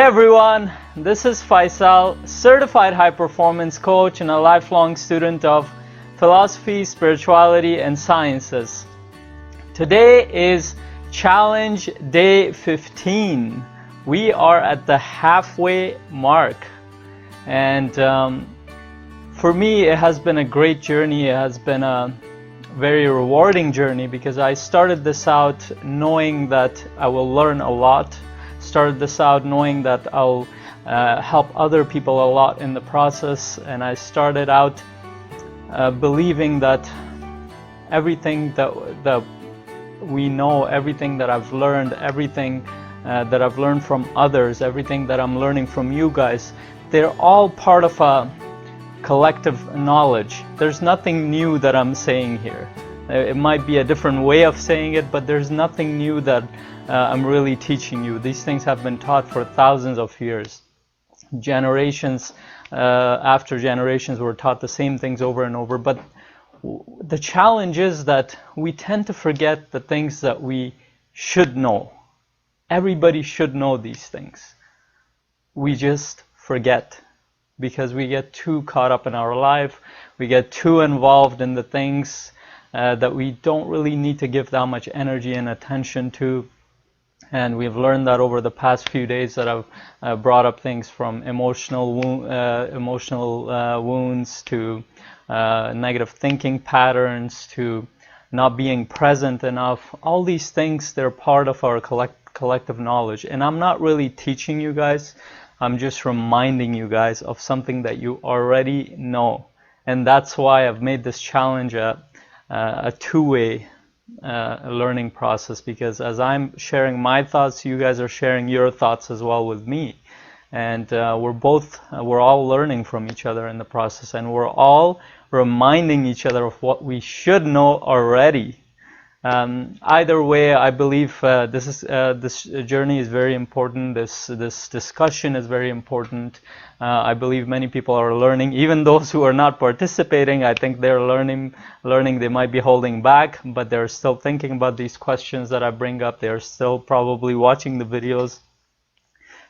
everyone, this is Faisal, certified high performance coach and a lifelong student of philosophy, spirituality, and sciences. Today is challenge day 15. We are at the halfway mark, and for me it has been a great journey. It has been a very rewarding journey because I started this out knowing that I will learn a lot. Started this out knowing that I'll help other people a lot in the process, and I started out believing that everything that we know, everything that I've learned, everything that I've learned from others, everything that I'm learning from you guys, they're all part of a collective knowledge. There's nothing new that I'm saying here. It might be a different way of saying it, but there's nothing new that I'm really teaching you. These things have been taught for thousands of years. Generations after generations were taught the same things over and over. But the challenge is that we tend to forget the things that we should know. Everybody should know these things. We just forget because we get too caught up in our life. We get too involved in the things that we don't really need to give that much energy and attention to. And we've learned that over the past few days that I've brought up things from emotional wounds to negative thinking patterns to not being present enough. All these things, they're part of our collective knowledge. And I'm not really teaching you guys. I'm just reminding you guys of something that you already know. And that's why I've made this challenge a two-way learning process, because as I'm sharing my thoughts, you guys are sharing your thoughts as well with me, and we're all learning from each other in the process, and we're all reminding each other of what we should know already. Either way, I believe this journey is very important. This discussion is very important. I believe many people are learning. Even those who are not participating, I think they're learning. They might be holding back, but they're still thinking about these questions that I bring up. They're still probably watching the videos.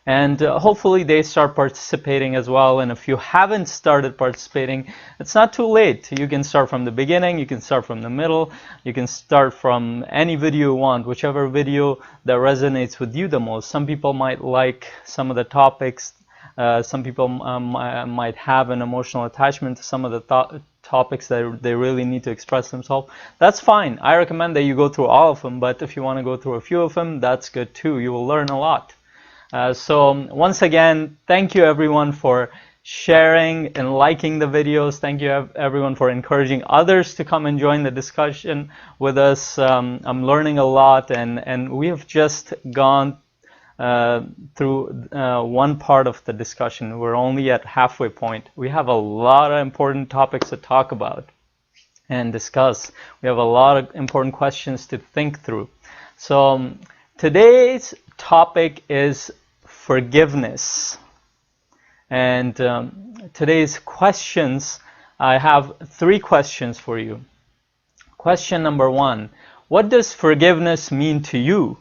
And hopefully they start participating as well. And if you haven't started participating, it's not too late. You can start from the beginning, you can start from the middle, you can start from any video you want, whichever video that resonates with you the most. Some people might like some of the topics. Some people might have an emotional attachment to some of the topics that they really need to express themselves. That's fine. I recommend that you go through all of them, but if you want to go through a few of them, that's good too. You will learn a lot. So once again, thank you everyone for sharing and liking the videos. Thank you everyone for encouraging others to come and join the discussion with us. I'm learning a lot, and we have just gone through one part of the discussion. We're only at halfway point. We have a lot of important topics to talk about and discuss. We have a lot of important questions to think through. So today's topic is forgiveness, and today's questions, I have 3 questions for you. Question number 1, what does forgiveness mean to you?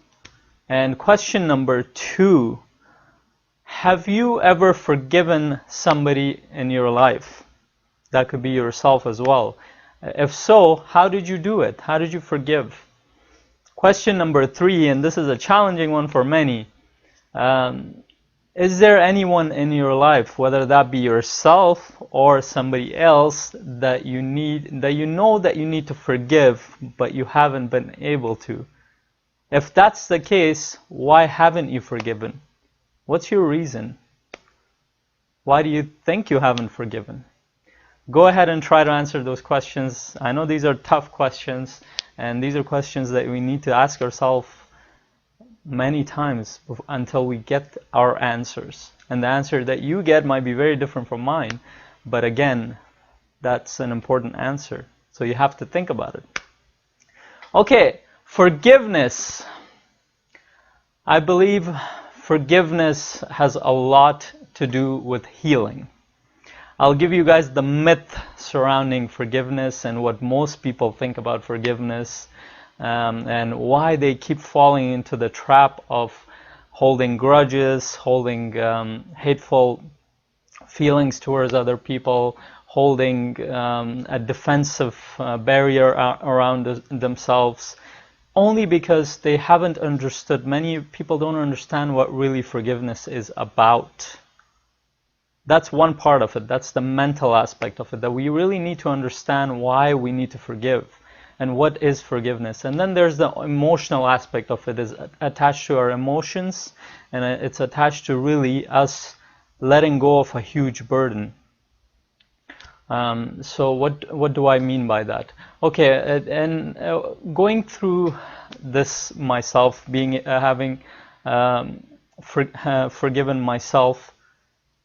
And question number 2, have you ever forgiven somebody in your life? That could be yourself as well. If so, how did you do it? How did you forgive? Question number 3, and this is a challenging one for many. Is there anyone in your life, whether that be yourself or somebody else, that you know that you need to forgive, but you haven't been able to? If that's the case, why haven't you forgiven? What's your reason? Why do you think you haven't forgiven? Go ahead and try to answer those questions. I know these are tough questions, and these are questions that we need to ask ourselves many times until we get our answers. And the answer that you get might be very different from mine, but again, that's an important answer. So you have to think about it. Okay, forgiveness. I believe forgiveness has a lot to do with healing. I'll give you guys the myth surrounding forgiveness and what most people think about forgiveness, and why they keep falling into the trap of holding grudges, holding hateful feelings towards other people, holding a defensive barrier around themselves, only because they haven't understood. Many people don't understand what really forgiveness is about. That's one part of it. That's the mental aspect of it, that we really need to understand why we need to forgive and what is forgiveness. And then there's the emotional aspect of it, is attached to our emotions, and it's attached to really us letting go of a huge burden. So what do I mean by that? Okay, and going through this myself, having forgiven myself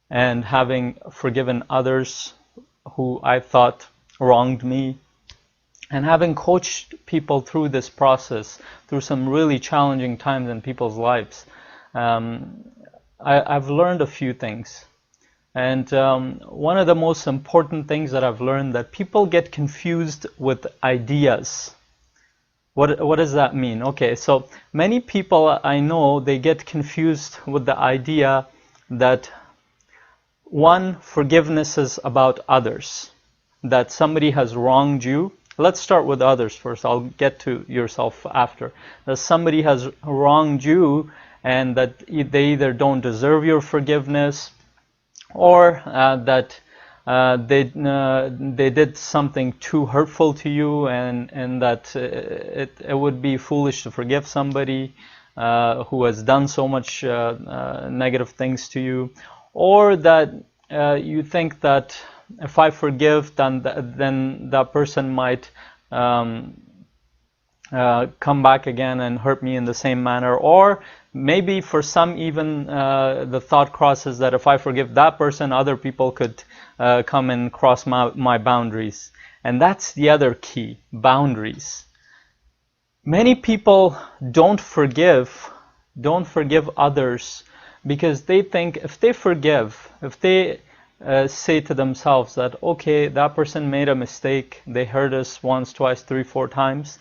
and having forgiven others who I thought wronged me, and having coached people through this process, through some really challenging times in people's lives, I've learned a few things. And one of the most important things that I've learned, that people get confused with ideas. What does that mean? Okay, so many people I know, they get confused with the idea that, one, forgiveness is about others, that somebody has wronged you. Let's start with others first. I'll get to yourself after. That somebody has wronged you, and that they either don't deserve your forgiveness, or that they did something too hurtful to you, and that it would be foolish to forgive somebody who has done so much negative things to you, or that you think that if I forgive, then that person might come back again and hurt me in the same manner. Or maybe for some, even the thought crosses that if I forgive that person, other people could come and cross my boundaries. And that's the other key, boundaries. Many people don't forgive others because they think if they forgive, if they say to themselves that, okay, that person made a mistake, they hurt us once, twice, 3, 4 times,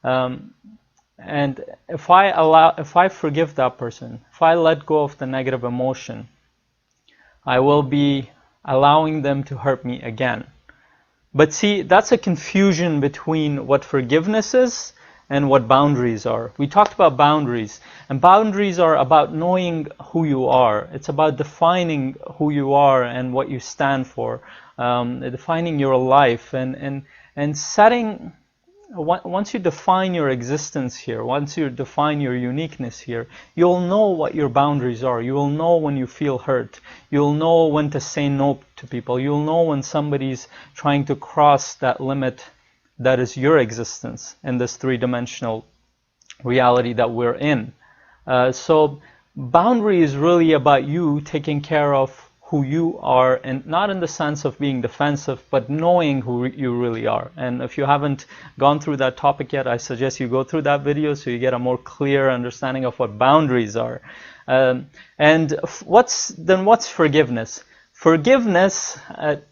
and if I forgive that person, if I let go of the negative emotion, I will be allowing them to hurt me again. But see, that's a confusion between what forgiveness is and what boundaries are. We talked about boundaries, and boundaries are about knowing who you are. It's about defining who you are and what you stand for, defining your life, and setting. Once you define your existence here, once you define your uniqueness here, you'll know what your boundaries are. You will know when you feel hurt. You'll know when to say no to people. You'll know when somebody's trying to cross that limit that is your existence in this 3-dimensional reality that we're in. So boundary is really about you taking care of who you are, and not in the sense of being defensive, but knowing who you really are. And if you haven't gone through that topic yet, I suggest you go through that video so you get a more clear understanding of what boundaries are. And what's forgiveness? Forgiveness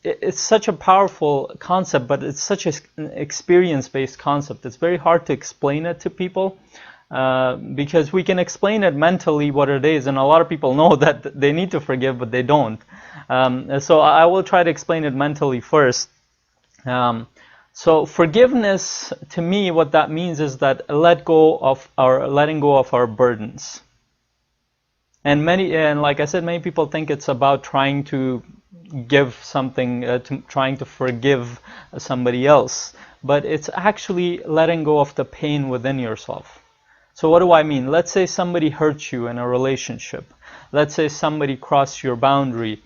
is such a powerful concept, but it's such an experience-based concept. It's very hard to explain it to people. Because we can explain it mentally what it is, and a lot of people know that they need to forgive, but they don't. So I will try to explain it mentally first. So forgiveness, to me, what that means is that letting go of our burdens. And like I said, many people think it's about trying to give something, trying to forgive somebody else, but it's actually letting go of the pain within yourself. So what do I mean? Let's say somebody hurt you in a relationship. Let's say somebody crossed your boundary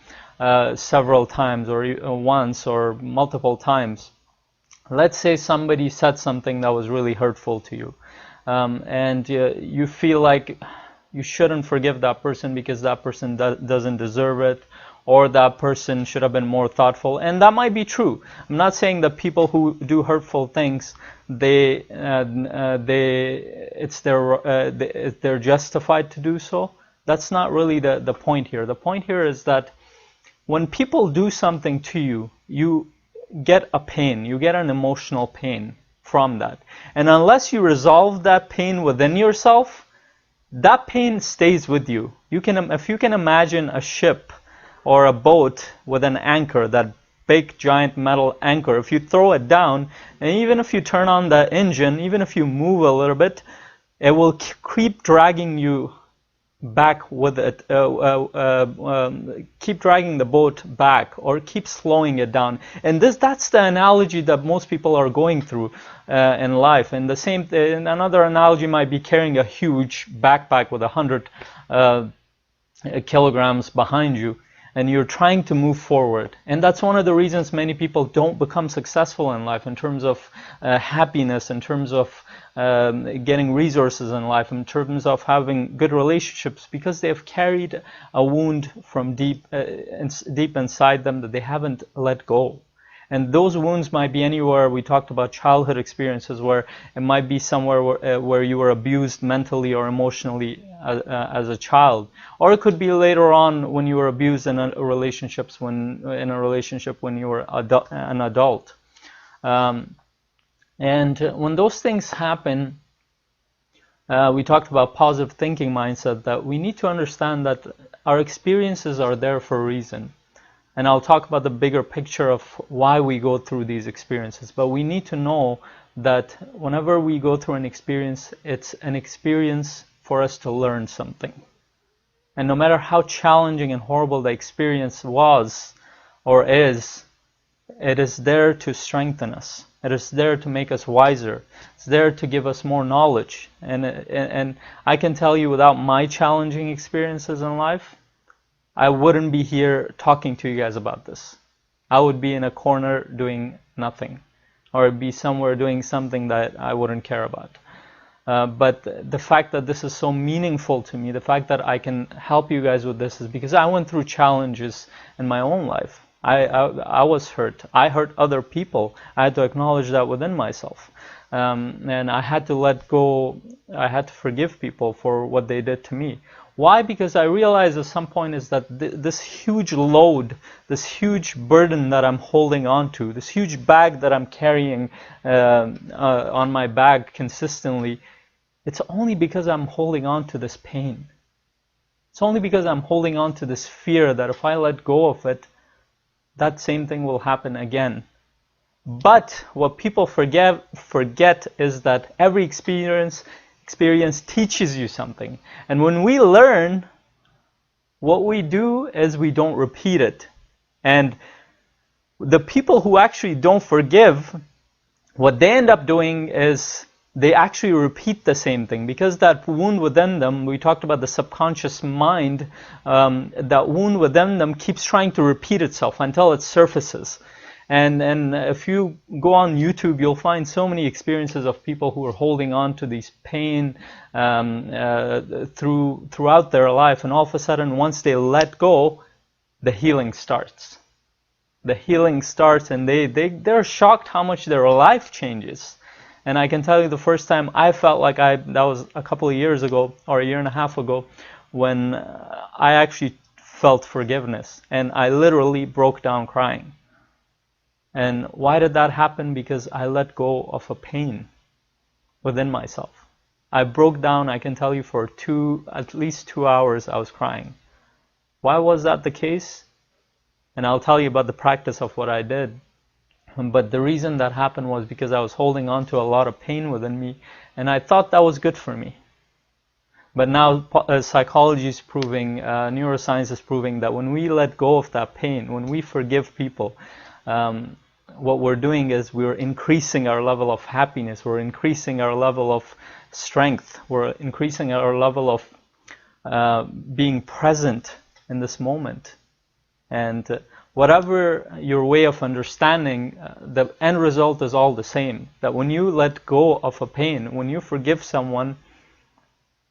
several times, or once, or multiple times. Let's say somebody said something that was really hurtful to you, and you feel like you shouldn't forgive that person because that person doesn't deserve it, or that person should have been more thoughtful. And that might be true. I'm not saying that people who do hurtful things, they're justified to do so. That's not really the point here. The point here is that when people do something to you, you get a pain, you get an emotional pain from that. And unless you resolve that pain within yourself, that pain stays with you. If you can imagine a ship or a boat with an anchor, that big giant metal anchor, if you throw it down, and even if you turn on the engine, even if you move a little bit, it will keep dragging you back with it, keep dragging the boat back, or keep slowing it down. And that's the analogy that most people are going through in life. And another analogy might be carrying a huge backpack with 100 kilograms behind you, and you're trying to move forward. And that's one of the reasons many people don't become successful in life, in terms of happiness, in terms of getting resources in life, in terms of having good relationships, because they have carried a wound from deep inside them that they haven't let go. And those wounds might be anywhere. We talked about childhood experiences, where it might be somewhere where you were abused mentally or emotionally as a child, or it could be later on when you were abused in a relationship when you were an adult. And when those things happen, we talked about positive thinking mindset, that we need to understand that our experiences are there for a reason. And I'll talk about the bigger picture of why we go through these experiences. But we need to know that whenever we go through an experience, it's an experience for us to learn something. And no matter how challenging and horrible the experience was or is, it is there to strengthen us. It is there to make us wiser. It's there to give us more knowledge. And I can tell you, without my challenging experiences in life, I wouldn't be here talking to you guys about this. I would be in a corner doing nothing, or be somewhere doing something that I wouldn't care about. But the fact that this is so meaningful to me, the fact that I can help you guys with this, is because I went through challenges in my own life. I was hurt. I hurt other people. I had to acknowledge that within myself. And I had to let go. I had to forgive people for what they did to me. Why? Because I realized at some point is that this huge load, this huge burden that I'm holding on to, this huge bag that I'm carrying on my back consistently, it's only because I'm holding on to this pain. It's only because I'm holding on to this fear that if I let go of it, that same thing will happen again. But what people forget is that every experience teaches you something. And when we learn, what we do is we don't repeat it. And the people who actually don't forgive, what they end up doing is they actually repeat the same thing, because that wound within them, we talked about the subconscious mind, that wound within them keeps trying to repeat itself until it surfaces. And if you go on YouTube, you'll find so many experiences of people who are holding on to these pain throughout their life, and all of a sudden, once they let go, the healing starts. The healing starts, and they're shocked how much their life changes. And I can tell you, the first time I felt like that was a couple of years ago, or a year and a half ago, when I actually felt forgiveness, and I literally broke down crying. And why did that happen? Because I let go of a pain within myself. I broke down, I can tell you, for at least 2 hours I was crying. Why was that the case? And I'll tell you about the practice of what I did. But the reason that happened was because I was holding on to a lot of pain within me, and I thought that was good for me. But now psychology is proving, neuroscience is proving that when we let go of that pain, when we forgive people, what we're doing is we're increasing our level of happiness, we're increasing our level of strength, we're increasing our level of being present in this moment. And whatever your way of understanding, the end result is all the same. That when you let go of a pain, when you forgive someone,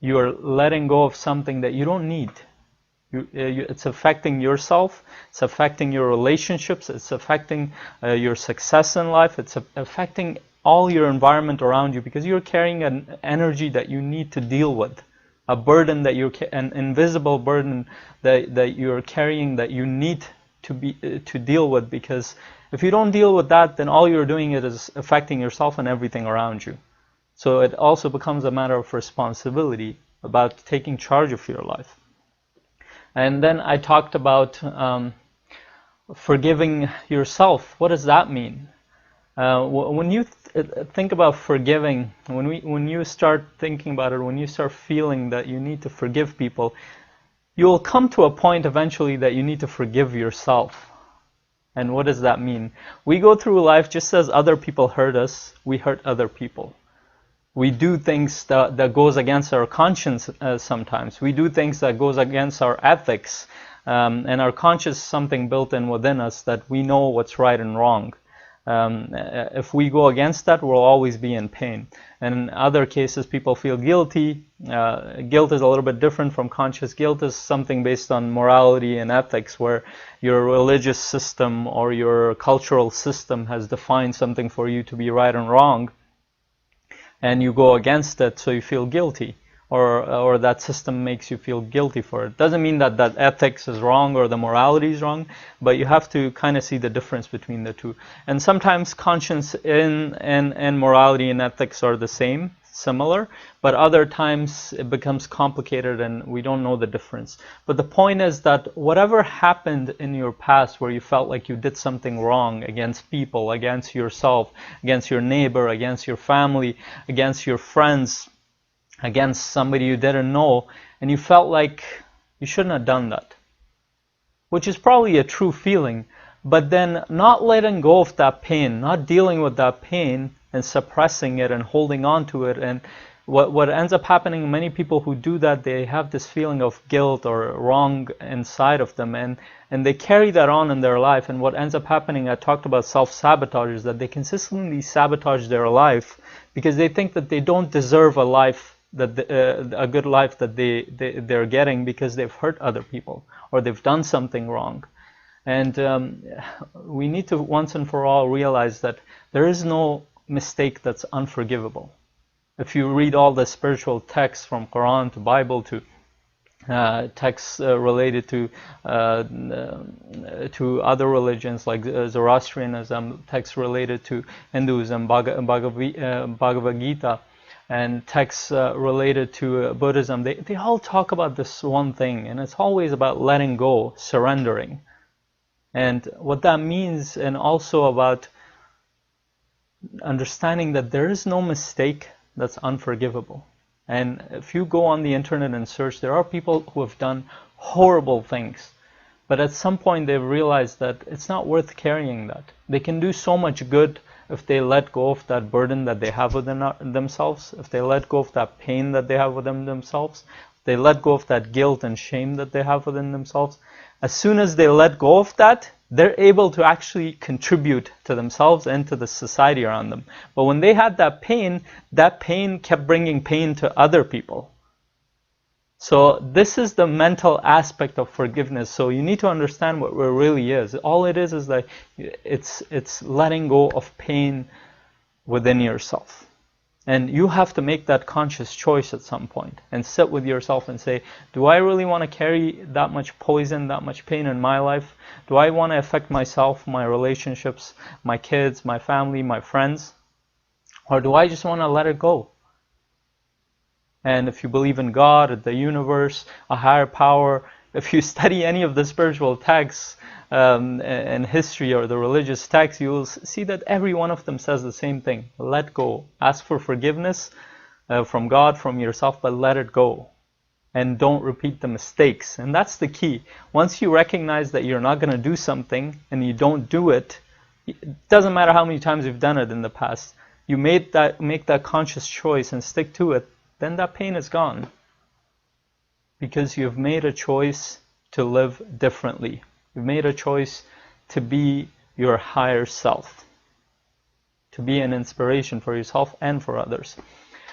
you're letting go of something that you don't need. It's affecting yourself, it's affecting your relationships, it's affecting your success in life, it's affecting all your environment around you, because you're carrying an energy that you need to deal with, a burden that an invisible burden that you're carrying that you need to deal with, because if you don't deal with that, then all you're doing is affecting yourself and everything around you. So it also becomes a matter of responsibility about taking charge of your life. And then I talked about forgiving yourself. What does that mean? When you think about forgiving, when you start thinking about it, when you start feeling that you need to forgive people, you'll come to a point eventually that you need to forgive yourself. And what does that mean? We go through life just as other people hurt us, we hurt other people. We do things that goes against our conscience sometimes. We do things that goes against our ethics. And our conscience is something built in within us that we know what's right and wrong. If we go against that, we'll always be in pain. And in other cases, people feel guilty. Guilt is a little bit different from conscious. Guilt is something based on morality and ethics, where your religious system or your cultural system has defined something for you to be right and wrong, and you go against it, so you feel guilty, or that system makes you feel guilty for it. Doesn't mean that ethics is wrong or the morality is wrong, but you have to kind of see the difference between the two. And sometimes conscience and morality and ethics are the same, similar, but other times it becomes complicated and we don't know the difference. But the point is that whatever happened in your past where you felt like you did something wrong against people, against yourself, against your neighbor, against your family, against your friends, against somebody you didn't know, and you felt like you shouldn't have done that, which is probably a true feeling, but then not letting go of that pain, not dealing with that pain and suppressing it and holding on to it. And what ends up happening, many people who do that, they have this feeling of guilt or wrong inside of them, and they carry that on in their life. And what ends up happening, I talked about self-sabotage, is that they consistently sabotage their life because they think that they don't deserve a life, a good life that they're getting, because they've hurt other people or they've done something wrong. And we need to once and for all realize that there is no mistake that's unforgivable. If you read all the spiritual texts from Quran to Bible to texts related to other religions like Zoroastrianism, texts related to Hinduism, Bhagavad Gita, and texts related to Buddhism, they all talk about this one thing, and it's always about letting go, surrendering. And what that means, and also about understanding that there is no mistake that's unforgivable. And if you go on the internet and search, there are people who have done horrible things, but at some point they've realized that it's not worth carrying that. They can do so much good if they let go of that burden that they have within themselves, if they let go of that pain that they have within themselves, if they let go of that guilt and shame that they have within themselves. As soon as they let go of that, they're able to actually contribute to themselves and to the society around them. But when they had that pain kept bringing pain to other people. So this is the mental aspect of forgiveness. So you need to understand what it really is. All it is that it's letting go of pain within yourself. And you have to make that conscious choice at some point and sit with yourself and say, do I really want to carry that much poison, that much pain in my life? Do I want to affect myself, my relationships, my kids, my family, my friends? Or do I just want to let it go? And if you believe in God, the universe, a higher power, if you study any of the spiritual texts and history or the religious texts, you will see that every one of them says the same thing. Let go. Ask for forgiveness from God, from yourself, but let it go. And don't repeat the mistakes. And that's the key. Once you recognize that you're not going to do something and you don't do it, it doesn't matter how many times you've done it in the past. You make that conscious choice and stick to it, then that pain is gone. Because you've made a choice to live differently. You've made a choice to be your higher self, to be an inspiration for yourself and for others.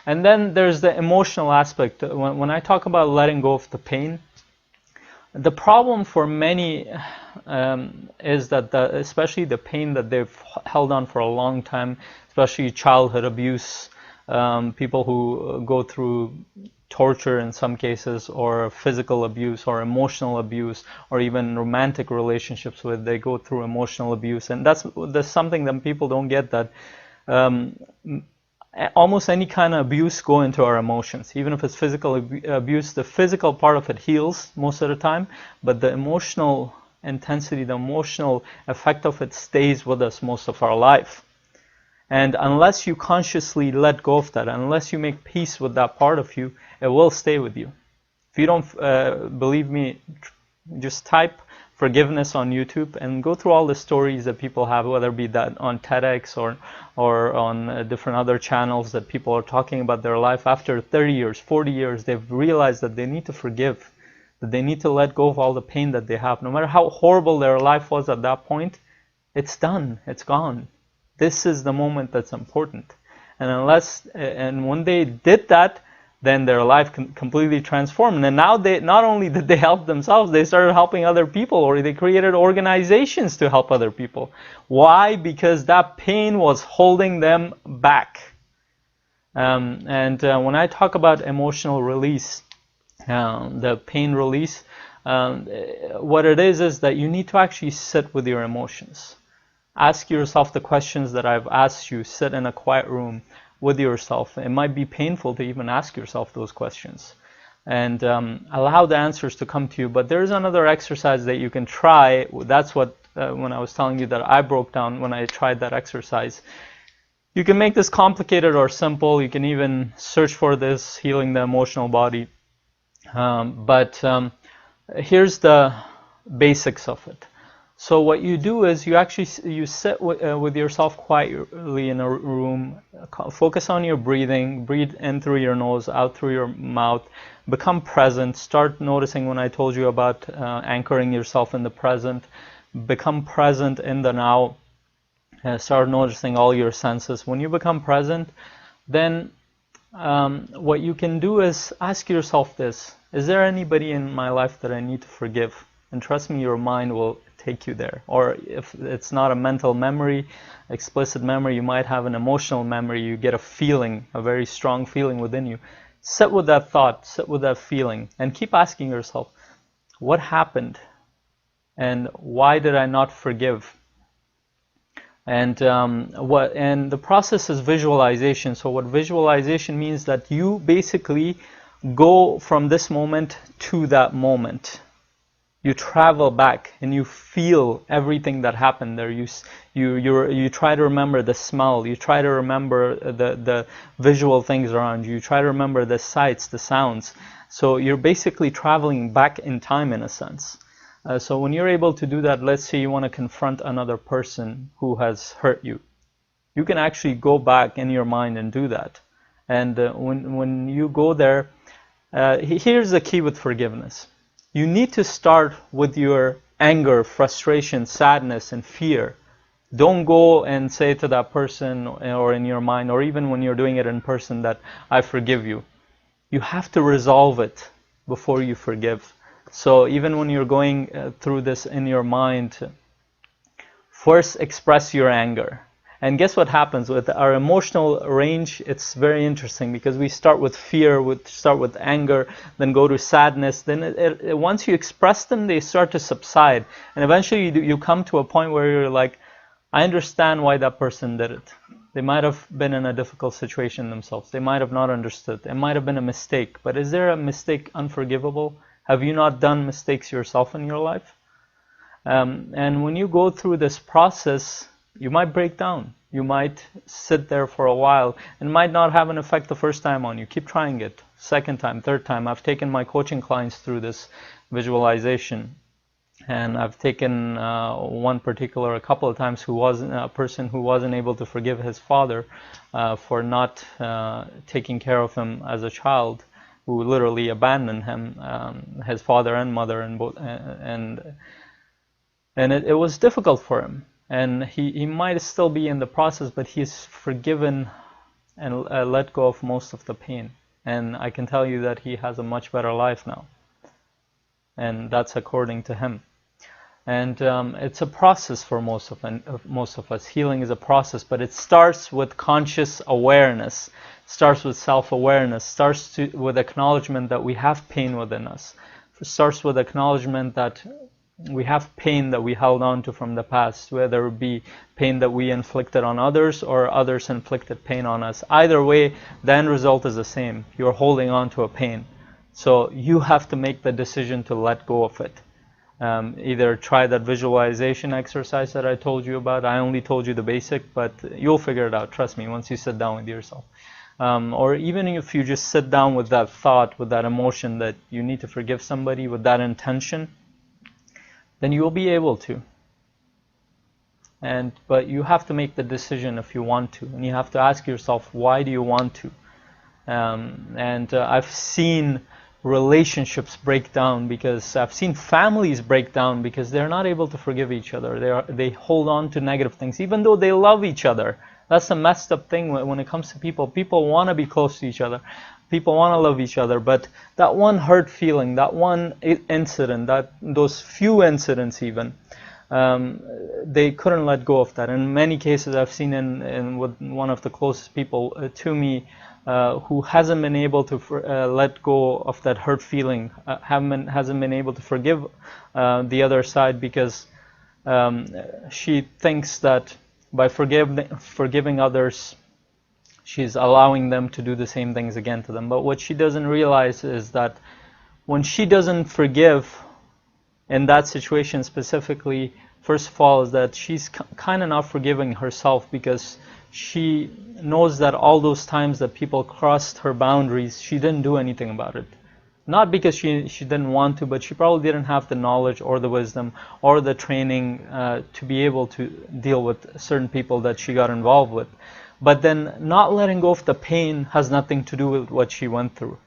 And then there's the emotional aspect. When I talk about letting go of the pain, the problem for many is that especially the pain that they've held on for a long time, especially childhood abuse, people who go through torture in some cases, or physical abuse, or emotional abuse, or even romantic relationships where they go through emotional abuse. And that's something that people don't get, that almost any kind of abuse go into our emotions. Even if it's physical abuse, the physical part of it heals most of the time, but the emotional intensity, the emotional effect of it stays with us most of our life. And unless you consciously let go of that, unless you make peace with that part of you, it will stay with you. If you don't believe me, just type forgiveness on YouTube and go through all the stories that people have, whether it be that on TEDx or on different other channels that people are talking about their life. After 30 years, 40 years, they've realized that they need to forgive, that they need to let go of all the pain that they have. No matter how horrible their life was at that point, it's done, it's gone. This is the moment that's important. And when they did that, then their life completely transformed. And now they not only did they help themselves, they started helping other people, or they created organizations to help other people. Why? Because that pain was holding them back. When I talk about emotional release, the pain release, what it is that you need to actually sit with your emotions. Ask yourself the questions that I've asked you. Sit in a quiet room with yourself. It might be painful to even ask yourself those questions, and allow the answers to come to you. But there's another exercise that you can try. That's what when I was telling you that I broke down when I tried that exercise. You can make this complicated or simple. You can even search for this, healing the emotional body. Here's the basics of it. So what you do is you sit with yourself quietly in a room, focus on your breathing, breathe in through your nose, out through your mouth, become present, start noticing when I told you about anchoring yourself in the present, become present in the now, start noticing all your senses. When you become present, then what you can do is ask yourself this: is there anybody in my life that I need to forgive? And trust me, your mind will take you there. Or if it's not a mental memory, explicit memory, you might have an emotional memory. You get a feeling, a very strong feeling within you. Sit with that thought, sit with that feeling, and keep asking yourself, what happened? And why did I not forgive? And the process is visualization. So what visualization means, that you basically go from this moment to that moment. You travel back and you feel everything that happened there. You try to remember the smell. You try to remember the visual things around you. You try to remember the sights, the sounds. So you're basically traveling back in time in a sense. So when you're able to do that, let's say you want to confront another person who has hurt you. You can actually go back in your mind and do that. And when you go there, here's the key with forgiveness. You need to start with your anger, frustration, sadness, and fear. Don't go and say to that person or in your mind, or even when you're doing it in person, that I forgive you. You have to resolve it before you forgive. So even when you're going through this in your mind, first express your anger. And guess what happens with our emotional range? It's very interesting, because we start with fear, start with anger, then go to sadness. Then once you express them, they start to subside. And eventually you come to a point where you're like, I understand why that person did it. They might have been in a difficult situation themselves. They might have not understood. It might have been a mistake. But is there a mistake unforgivable? Have you not done mistakes yourself in your life? And when you go through this process, you might break down. You might sit there for a while and might not have an effect the first time on you. Keep trying it. Second time, third time. I've taken my coaching clients through this visualization. And I've taken one particular a couple of times a person who wasn't able to forgive his father for not taking care of him as a child, who literally abandoned him, his father and mother, and it was difficult for him. And he might still be in the process, but he's forgiven and let go of most of the pain. And I can tell you that he has a much better life now. And that's according to him. And it's a process for most of us. Healing is a process, but it starts with conscious awareness, starts with self-awareness, starts with acknowledgement that we have pain within us. It starts with acknowledgement that we have pain that we held on to from the past, whether it be pain that we inflicted on others or others inflicted pain on us. Either way, the end result is the same. You're holding on to a pain. So you have to make the decision to let go of it. Either try that visualization exercise that I told you about. I only told you the basic, but you'll figure it out. Trust me, once you sit down with yourself. Or even if you just sit down with that thought, with that emotion that you need to forgive somebody, with that intention, then you will be able to. But you have to make the decision if you want to, and you have to ask yourself, why do you want to? I've seen relationships break down because I've seen families break down because they're not able to forgive each other. They hold on to negative things, even though they love each other. That's a messed up thing when it comes to people. People want to be close to each other. People want to love each other, but that one hurt feeling, that one incident, those few incidents even, they couldn't let go of that. In many cases, I've seen with one of the closest people to me, who hasn't been able to let go of that hurt feeling, hasn't been able to forgive the other side because she thinks that by forgiving others, she's allowing them to do the same things again to them. But what she doesn't realize is that when she doesn't forgive in that situation specifically, first of all, is that she's kind of not forgiving herself because she knows that all those times that people crossed her boundaries, she didn't do anything about it. Not because she didn't want to, but she probably didn't have the knowledge or the wisdom or the training to be able to deal with certain people that she got involved with. But then not letting go of the pain has nothing to do with what she went through.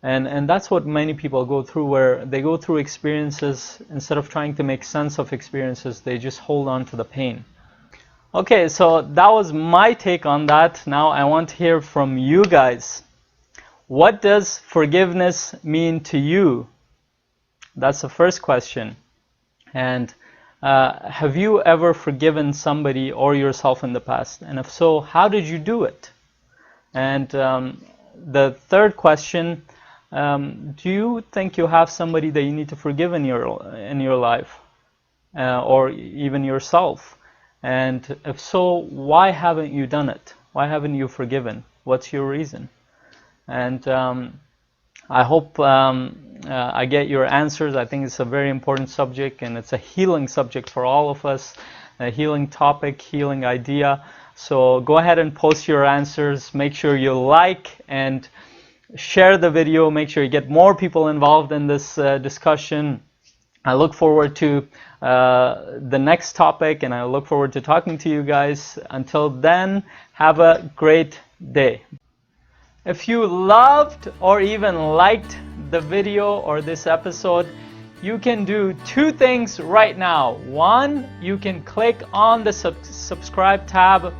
And that's what many people go through, where they go through experiences, instead of trying to make sense of experiences, they just hold on to the pain. Okay, so that was my take on that. Now I want to hear from you guys. What does forgiveness mean to you? That's the first question. And have you ever forgiven somebody or yourself in the past? And if so, how did you do it? And the third question, do you think you have somebody that you need to forgive in your life, or even yourself? And if so, why haven't you done it? Why haven't you forgiven? What's your reason? And I hope I get your answers. I think it's a very important subject, and it's a healing subject for all of us, a healing topic, healing idea. So go ahead and post your answers. Make sure you like and share the video. Make sure you get more people involved in this discussion. I look forward to the next topic, and I look forward to talking to you guys. Until then, have a great day. If you loved or even liked the video or this episode, you can do two things right now. One, you can click on the subscribe tab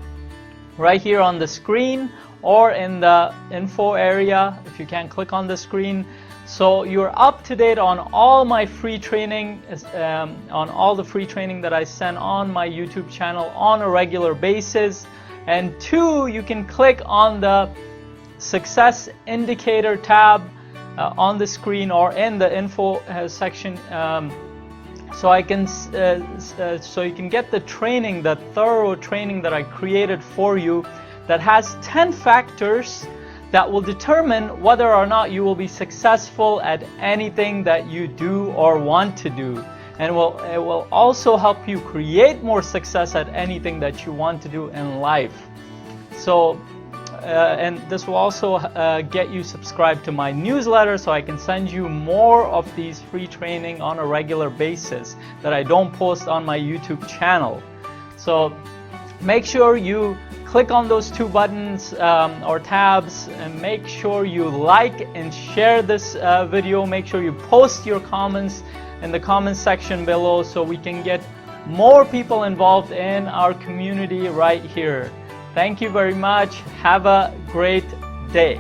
right here on the screen or in the info area if you can't click on the screen. So you're up to date on all my free training, on all the free training that I send on my YouTube channel on a regular basis. And two, you can click on the Success Indicator tab on the screen or in the info section, so you can get the training, the thorough training that I created for you, that has 10 factors that will determine whether or not you will be successful at anything that you do or want to do. And it will also help you create more success at anything that you want to do in life. So, and this will also get you subscribed to my newsletter, so I can send you more of these free training on a regular basis that I don't post on my YouTube channel. So make sure you click on those two buttons or tabs, and make sure you like and share this video. Make sure you post your comments in the comment section below so we can get more people involved in our community right here. Thank you very much. Have a great day.